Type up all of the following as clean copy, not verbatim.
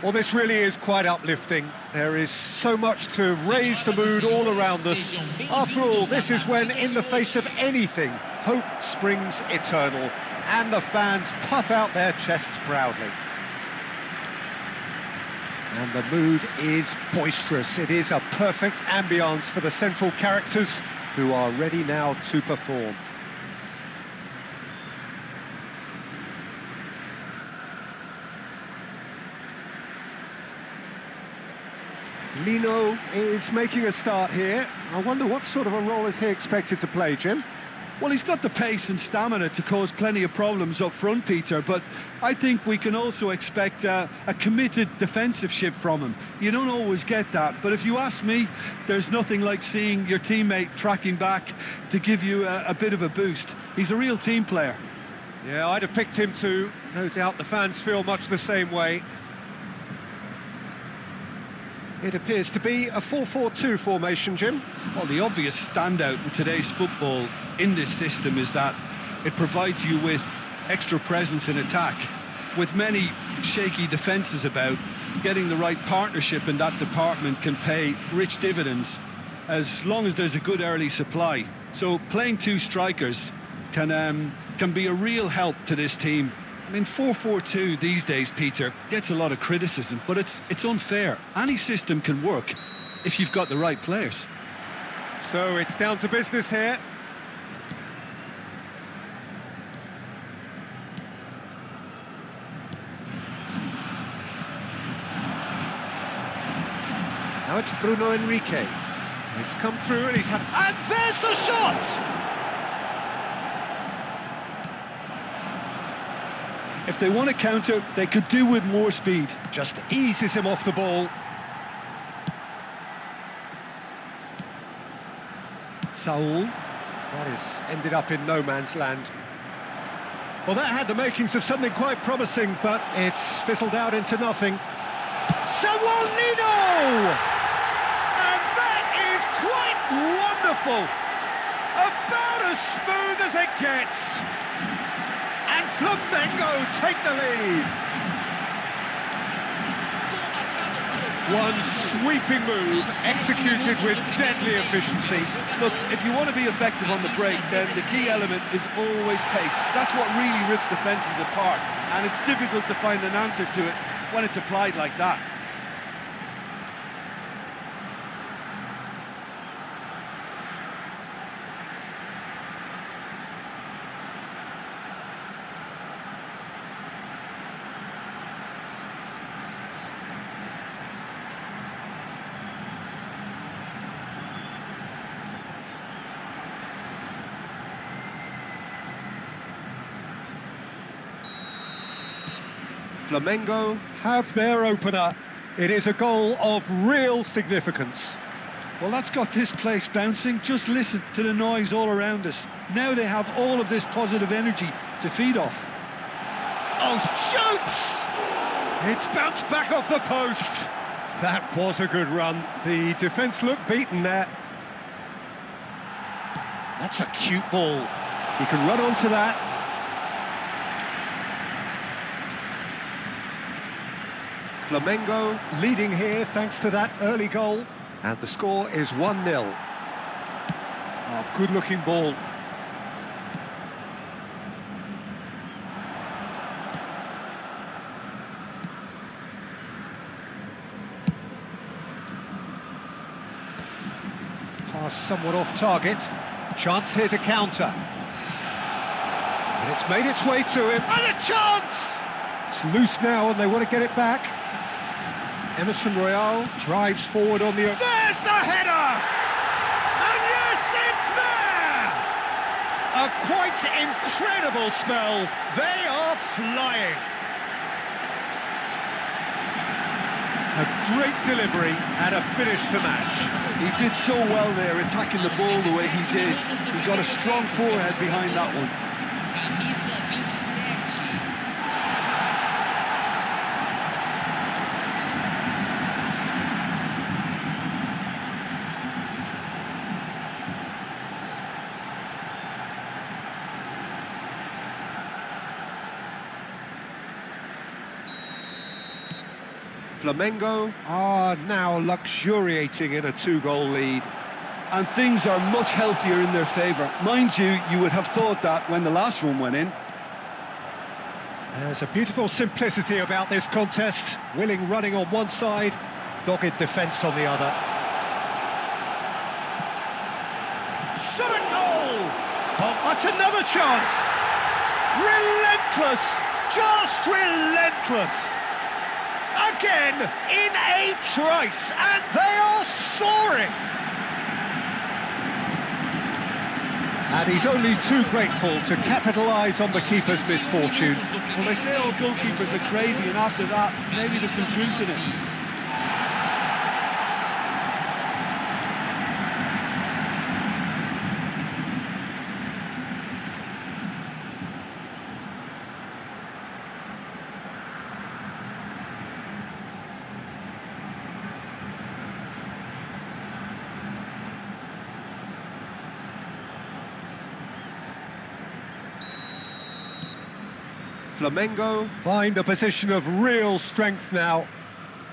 Well, this really is quite uplifting. There is so much to raise the mood all around us. After all, this is when, in the face of anything, hope springs eternal, and the fans puff out their chests proudly. And the mood is boisterous. It is a perfect ambience for the central characters, who are ready now to perform. Lino is making a start here. I wonder what sort of a role is he expected to play, Jim? Well, he's got the pace and stamina to cause plenty of problems up front, Peter, but I think we can also expect a committed defensive shift from him. You don't always get that, but if you ask me, there's nothing like seeing your teammate tracking back to give you a bit of a boost. He's a real team player. Yeah, I'd have picked him too. No doubt the fans feel much the same way. It appears to be a 4-4-2 formation, Jim. Well, the obvious standout in today's football in this system is that it provides you with extra presence in attack. With many shaky defences about, getting the right partnership in that department can pay rich dividends as long as there's a good early supply. So playing two strikers can be a real help to this team. I mean, 4-4-2 these days, Peter, gets a lot of criticism, but it's unfair. Any system can work if you've got the right players. So it's down to business here. Now it's Bruno Enrique. It's come through and he's had... And there's the shot! If they want to counter, they could do with more speed. Just eases him off the ball. Saul. That is ended up in no man's land. Well, that had the makings of something quite promising, but it's fizzled out into nothing. Samuelino! And that is quite wonderful! About as smooth as it gets! And Flamengo take the lead. One sweeping move, executed with deadly efficiency. Look, if you want to be effective on the break, then the key element is always pace. That's what really rips defences apart, and it's difficult to find an answer to it when it's applied like that. Flamengo have their opener. It is a goal of real significance. Well, that's got this place bouncing. Just listen to the noise all around us. Now they have all of this positive energy to feed off. Oh, shoots! It's bounced back off the post. That was a good run. The defence looked beaten there. That's a cute ball. He can run onto that. Flamengo leading here thanks to that early goal. And the score is 1-0. Oh, good-looking ball. Pass somewhat off target. Chance here to counter. And it's made its way to him. And a chance! It's loose now and they want to get it back. Emerson Royal drives forward on the... There's the header! And yes, it's there! A quite incredible spell. They are flying. A great delivery and a finish to match. He did so well there, attacking the ball the way he did. He got a strong forehead behind that one. Flamengo are now luxuriating in a two-goal lead. And things are much healthier in their favour. Mind you, you would have thought that when the last one went in. There's a beautiful simplicity about this contest. Willing running on one side, dogged defence on the other. Shot a goal! Oh, that's another chance! Relentless! Just relentless! Again, in a trice, and they are soaring! And he's only too grateful to capitalise on the keeper's misfortune. Well, they say all goalkeepers are crazy, and after that, maybe there's some truth in it. Flamengo find a position of real strength now.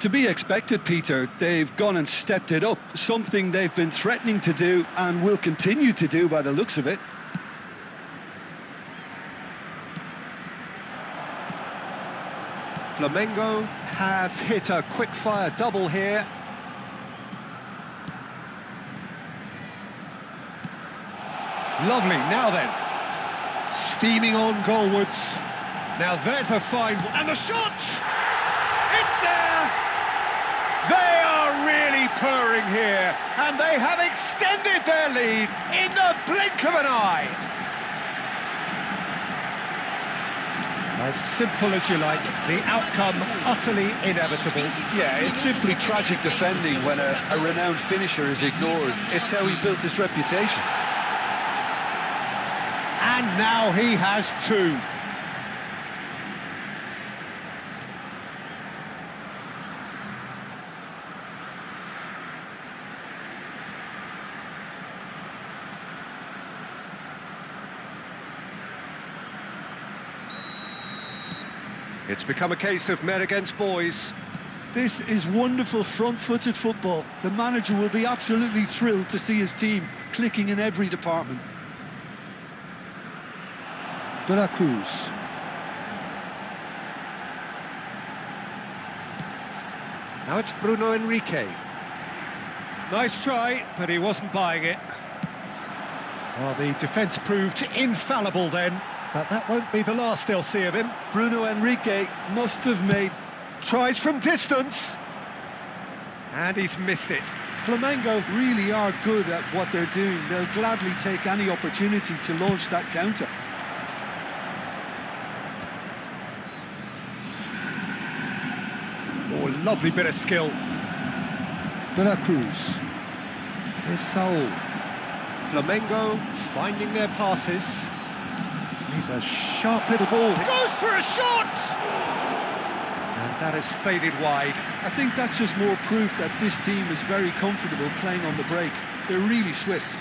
To be expected, Peter. They've gone and stepped it up, something they've been threatening to do and will continue to do by the looks of it. Flamengo have hit a quick-fire double here. Lovely, now then. Steaming on goalwards. Now there's a fine... And the shot! It's there! They are really purring here, and they have extended their lead in the blink of an eye. As simple as you like, the outcome utterly inevitable. Yeah, it's simply tragic defending when a renowned finisher is ignored. It's how he built his reputation. And now he has two. It's become a case of men against boys. This is wonderful front-footed football. The manager will be absolutely thrilled to see his team clicking in every department. De la Cruz. Now it's Bruno Enrique. Nice try, but he wasn't buying it. Well, the defence proved infallible then, but that won't be the last they'll see of him. Bruno Enrique must have made... Tries from distance. And he's missed it. Flamengo really are good at what they're doing. They'll gladly take any opportunity to launch that counter. Oh, lovely bit of skill. De la Cruz. Here's Saul. Flamengo finding their passes. He's a sharp little ball. He goes for a shot! And that has faded wide. I think that's just more proof that this team is very comfortable playing on the break. They're really swift.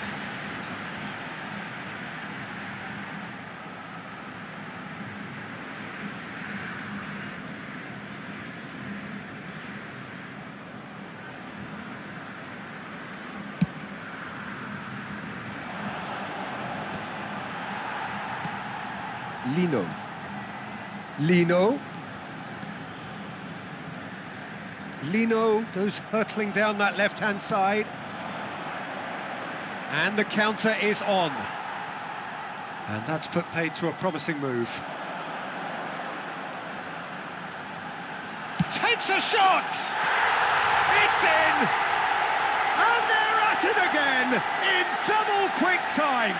Lino goes hurtling down that left-hand side. And the counter is on. And that's put paid to a promising move. Takes a shot! It's in! And they're at it again in double quick time.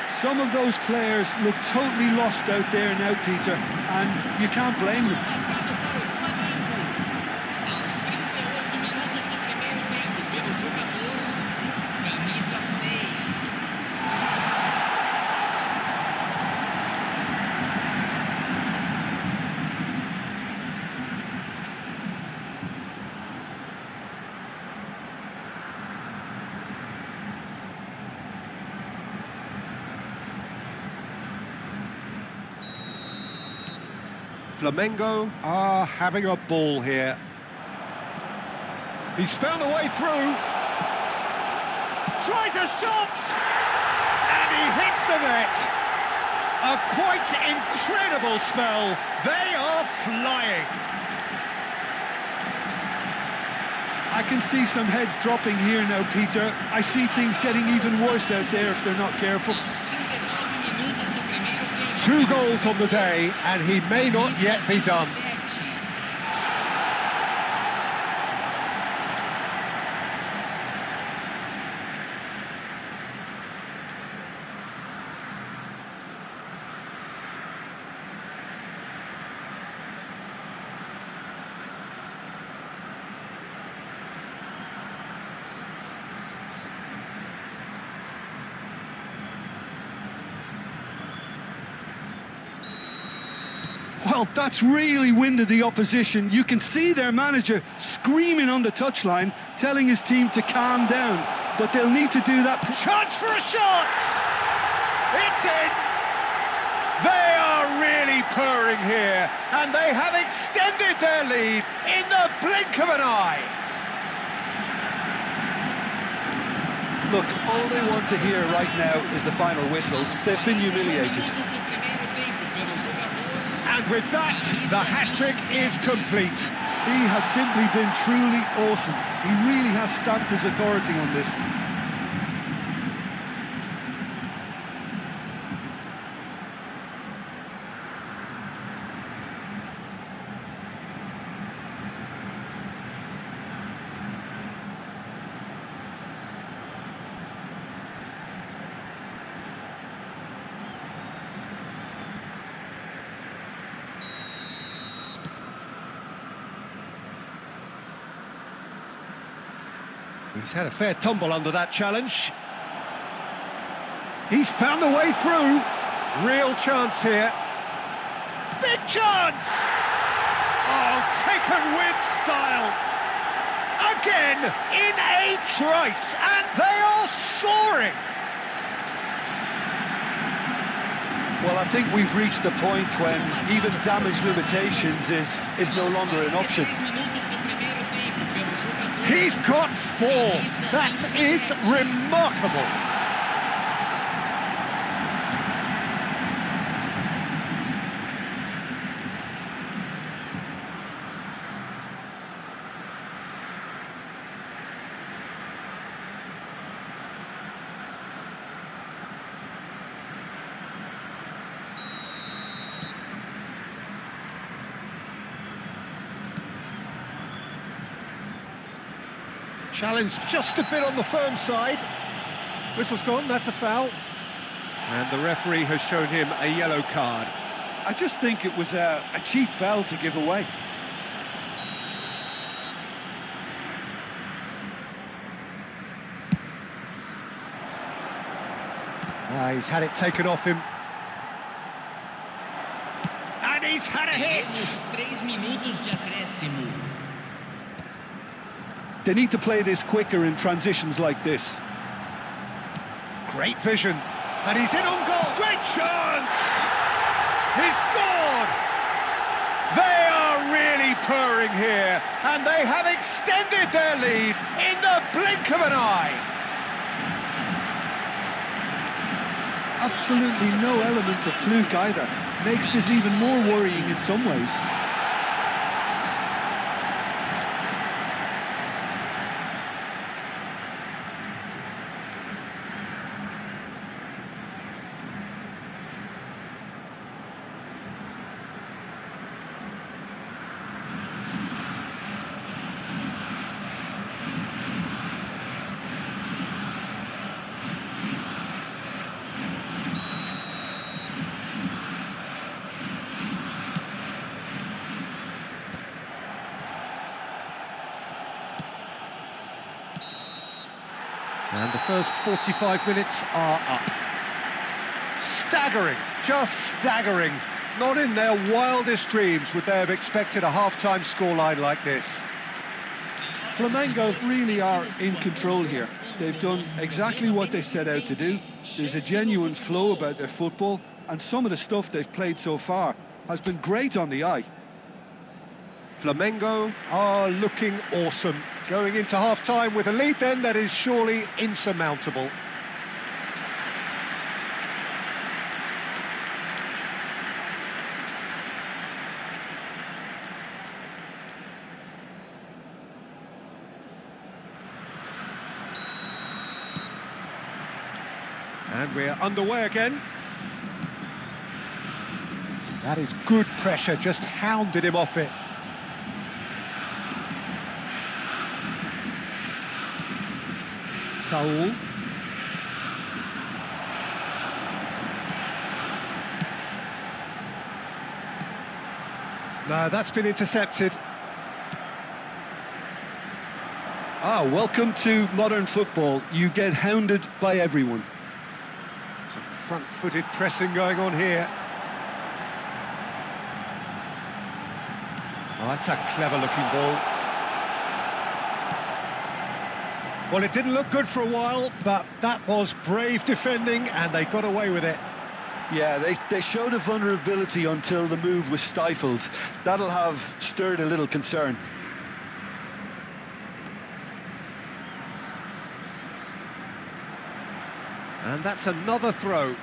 Some of those players look totally lost out there now, Peter, and you can't blame them. Flamengo are having a ball here. He's found a way through. Tries a shot! And he hits the net. A quite incredible spell. They are flying. I can see some heads dropping here now, Peter. I see things getting even worse out there if they're not careful. 2 goals on the day, and he may not yet be done. Well, that's really winded the opposition. You can see their manager screaming on the touchline, telling his team to calm down, but they'll need to do that. Chance for a shot! It's in! They are really purring here, and they have extended their lead in the blink of an eye. Look, all they want to hear right now is the final whistle. They've been humiliated. And with that, the hat-trick is complete. He has simply been truly awesome. He really has stamped his authority on this. He's had a fair tumble under that challenge. He's found a way through. Real chance here. Big chance! Oh, taken with style. Again, in a trice, and they are soaring. Well, I think we've reached the point when even damage limitations is no longer an option. He's got 4. That is remarkable. Challenge just a bit on the firm side. Whistle's gone, that's a foul. And the referee has shown him a yellow card. I just think it was a cheap foul to give away. He's had it taken off him. And he's had a hit! 3 minutos de acréscimo. They need to play this quicker in transitions like this. Great vision. And he's in on goal. Great chance! He's scored! They are really purring here, and they have extended their lead in the blink of an eye. Absolutely no element of fluke either. Makes this even more worrying in some ways. And the first 45 minutes are up. Staggering, just staggering. Not in their wildest dreams would they have expected a half-time scoreline like this. Flamengo really are in control here. They've done exactly what they set out to do. There's a genuine flow about their football, and some of the stuff they've played so far has been great on the eye. Flamengo are looking awesome. Going into half-time with a lead then that is surely insurmountable. And we're underway again. That is good pressure, just hounded him off it. Saul. No, that's been intercepted. Welcome to modern football. You get hounded by everyone. Some front-footed pressing going on here. Oh, that's a clever-looking ball. Well, it didn't look good for a while, but that was brave defending, and they got away with it. Yeah, they showed a vulnerability until the move was stifled. That'll have stirred a little concern. And that's another throw.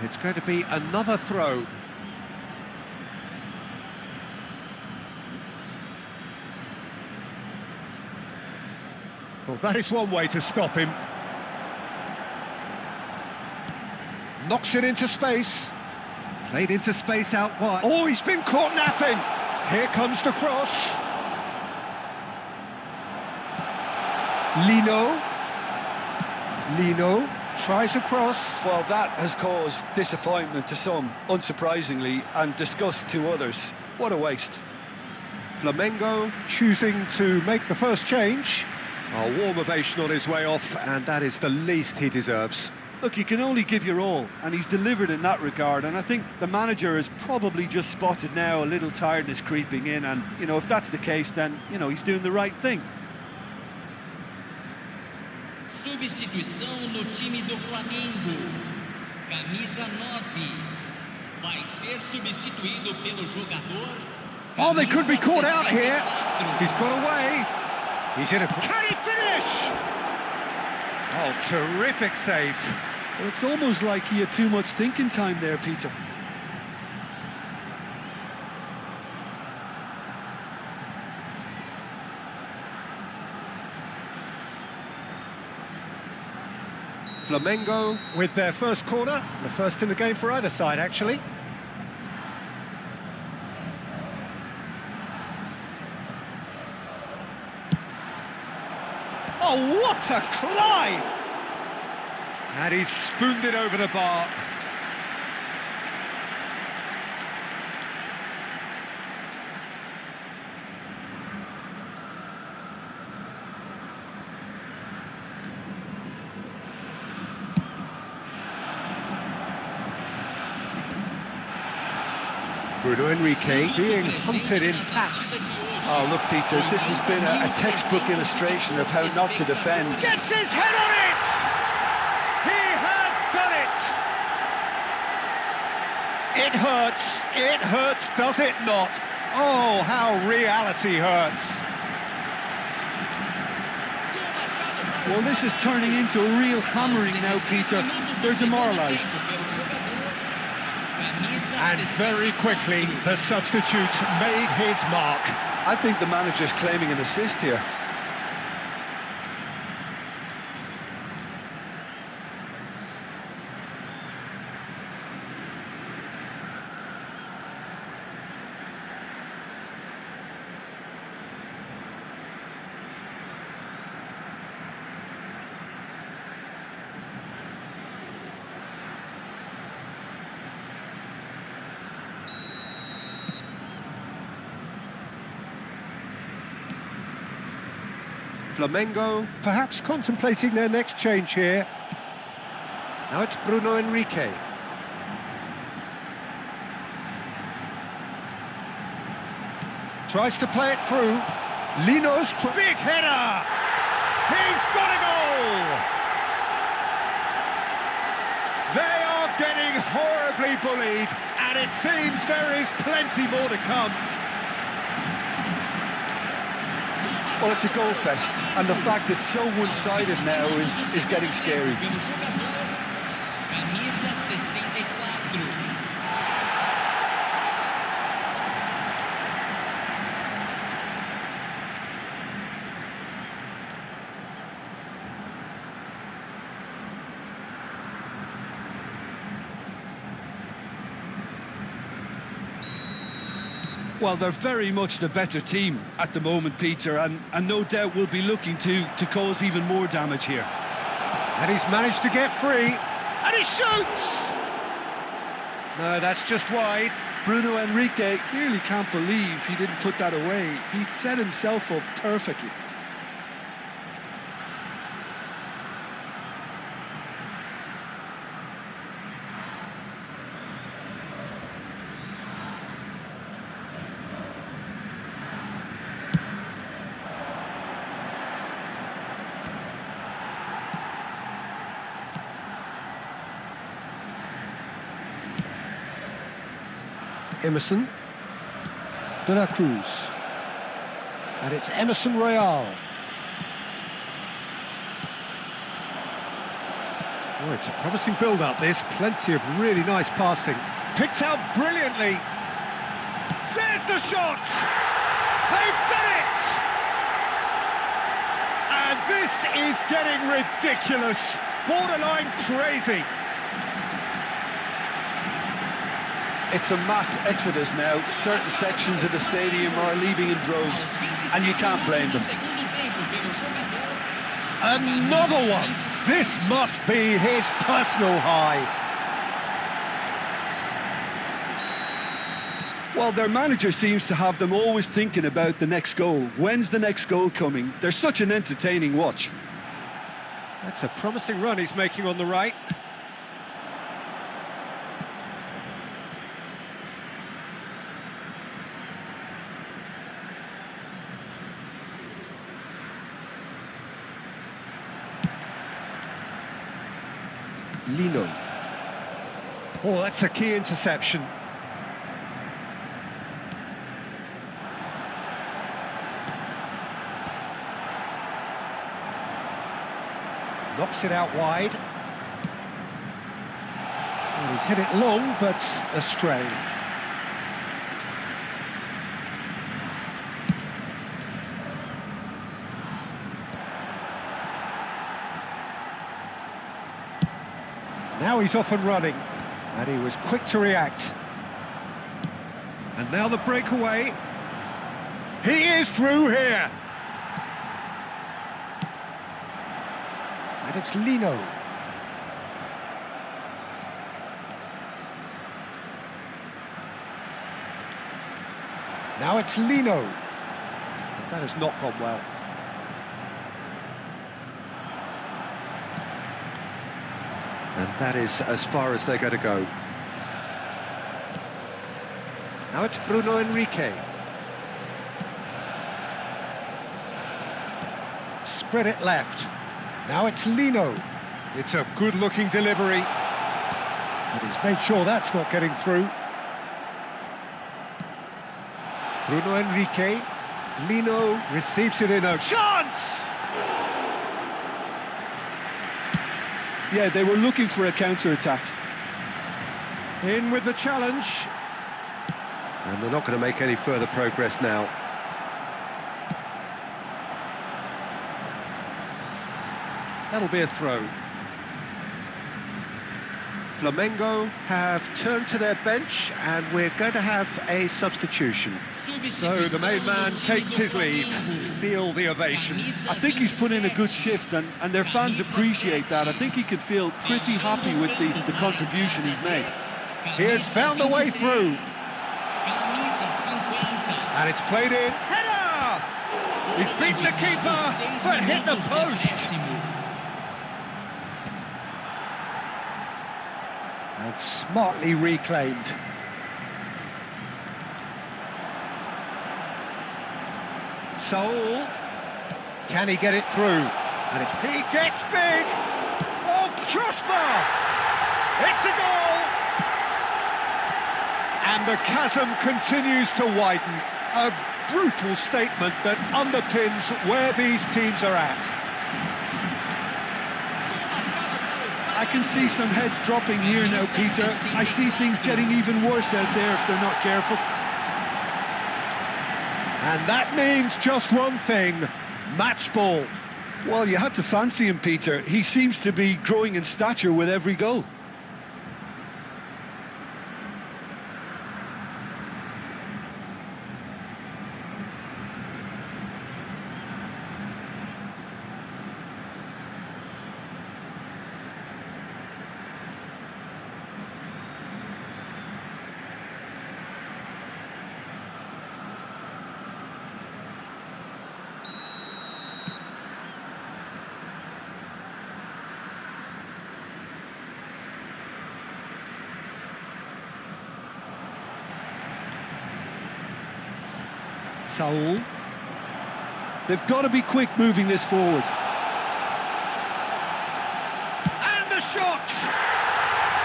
It's going to be another throw. Well, that is one way to stop him. Knocks it into space. Played into space out wide. Oh, he's been caught napping. Here comes the cross. Lino tries a cross. Well, that has caused disappointment to some, unsurprisingly, and disgust to others. What a waste. Flamengo choosing to make the first change. A warm ovation on his way off, and that is the least he deserves. Look, you can only give your all, and he's delivered in that regard, and I think the manager has probably just spotted now a little tiredness creeping in, and, you know, if that's the case, then, you know, he's doing the right thing. Substituição no time do Flamengo. Camisa 9. Vai ser substituído pelo jogador. Oh, they could be caught out here. He's got away. He's in a... Can he finish? Oh, terrific save. Well, it's almost like he had too much thinking time there, Peter. Flamengo with their first corner, the first in the game for either side, actually. Oh, what a climb! And he's spooned it over the bar. Bruno Henrique being hunted in packs. Oh, look, Peter, this has been a textbook illustration of how not to defend. Gets his head on it! He has done it! It hurts, does it not? Oh, how reality hurts. Well, this is turning into a real hammering now, Peter. They're demoralised. And very quickly, the substitute made his mark. I think the manager's claiming an assist here. Flamengo perhaps contemplating their next change here. Now it's Bruno Henrique. Tries to play it through. Lino's big header! be bullied, and it seems there is plenty more to come. Well, it's a goal fest, and the fact it's so one-sided now is getting scary. Pelo jogador, camisa 64. Well, they're very much the better team at the moment, Peter, and no doubt will be looking to cause even more damage here. And he's managed to get free, and he shoots! No, that's just wide. Bruno Henrique clearly can't believe he didn't put that away. He'd set himself up perfectly. Emerson. De la Cruz. And it's Emerson Royal. Oh, it's a promising build-up, this. Plenty of really nice passing. Picked out brilliantly. There's the shot! They've done it! And this is getting ridiculous. Borderline crazy. It's a mass exodus now. Certain sections of the stadium are leaving in droves, and you can't blame them. Another one! This must be his personal high. Well, their manager seems to have them always thinking about the next goal. When's the next goal coming? They're such an entertaining watch. That's a promising run he's making on the right. Lino. Oh, that's a key interception. Knocks it out wide. Well, he's hit it long, but astray. Now he's off and running, and he was quick to react. And now the breakaway. He is through here. And it's Lino. Now it's Lino. That has not gone well. And that is as far as they're going to go. Now it's Bruno Henrique. Spread it left. Now it's Lino. It's a good-looking delivery. And he's made sure that's not getting through. Bruno Henrique. Lino receives it in a chance! Yeah, they were looking for a counter-attack. In with the challenge. And they're not going to make any further progress now. That'll be a throw. Flamengo have turned to their bench, and we're going to have a substitution. So the main man takes his leave. Feel the ovation. I think he's put in a good shift, and their fans appreciate that. I think he can feel pretty happy with the contribution he's made. He has found a way through. And it's played in. Header! He's beaten the keeper, but hit the post. And smartly reclaimed. Saul, can he get it through? And he gets big! Oh, crossbar! It's a goal! And the chasm continues to widen. A brutal statement that underpins where these teams are at. I can see some heads dropping here now, Peter. I see things getting even worse out there if they're not careful. And that means just one thing, match ball. Well, you had to fancy him, Peter. He seems to be growing in stature with every goal. Saul. They've got to be quick moving this forward. And the shot!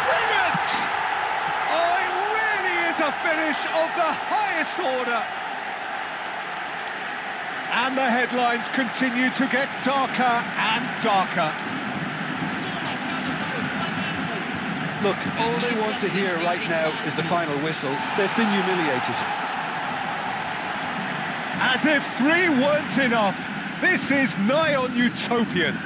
Brilliant! Oh, it really is a finish of the highest order. And the headlines continue to get darker and darker. Look, all they want to hear right now is the final whistle. They've been humiliated. As if 3 weren't enough, this is nigh on utopian.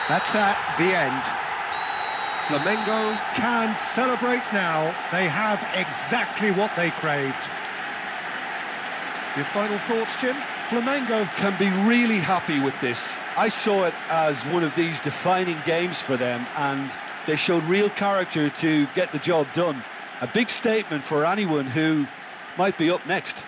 That's that, the end. Flamengo can celebrate now. They have exactly what they craved. Your final thoughts, Jim? Flamengo can be really happy with this. I saw it as one of these defining games for them, and they showed real character to get the job done. A big statement for anyone who might be up next.